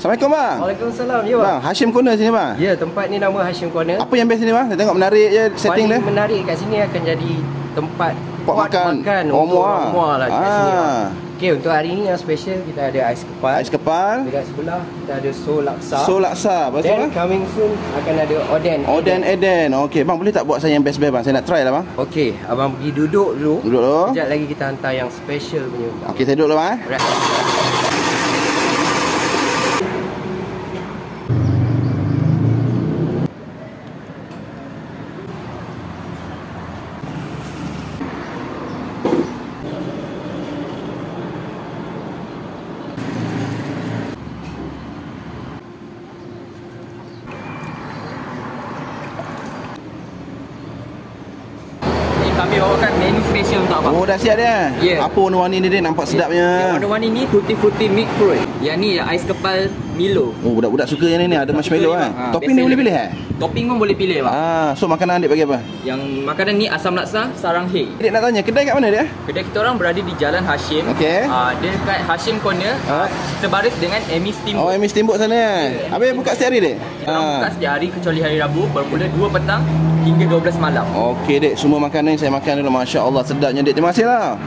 Assalamualaikum bang. Waalaikumsalam. Ya Bang, Hashim Corner sini bang. Ya, tempat ni nama Hashim Corner. Apa yang best sini bang? Saya tengok menarik je setting dia. Paling menarik kat sini akan jadi tempat Pot makan untuk orang muar lah kat sini lah. Okey, untuk hari ni yang special kita ada ais kepal. Ais kepal. Dekat sebelah kita ada so laksa. So laksa. Lepas tu Dan bang? coming soon akan ada oden. Oden Eden. Okey bang, boleh tak buat saya yang best-best bang? Saya nak try lah bang. Okey, abang pergi duduk dulu. Duduk dulu. Sekejap lagi kita hantar yang special punya. Okey, saya duduk dulu bang. Right. Kami bawakan menu special untuk abang. Oh, dah siap dia? Ya. Apa warna-warni ni dia? Nampak sedapnya. Yang warna-warni ni tutti-frutti milk fruit. Yang ni ais kepal Milo. Oh, budak-budak suka yang ni. Ada marshmallow kan? Topping ni boleh pilih Topping pun boleh pilih bang. So makanan adik bagi apa? Yang makanan ni asam laksa sarang hei. Adik nak tanya, kedai kat mana dia? Kedai kita orang berada di Jalan Hashim. Okey. Dia dekat Hashim Corner. Terbaris dengan Amy Steamboat. Oh, Amy Steamboat sana kan? Habis buka setiap hari dek? Kita orang buka setiap hari kecuali hari Rabu bermula 2 petang hingga 12 malam. Okey dek, semua makanan yang saya makan dulu, Masya Allah sedapnya dek. Terima kasih lah.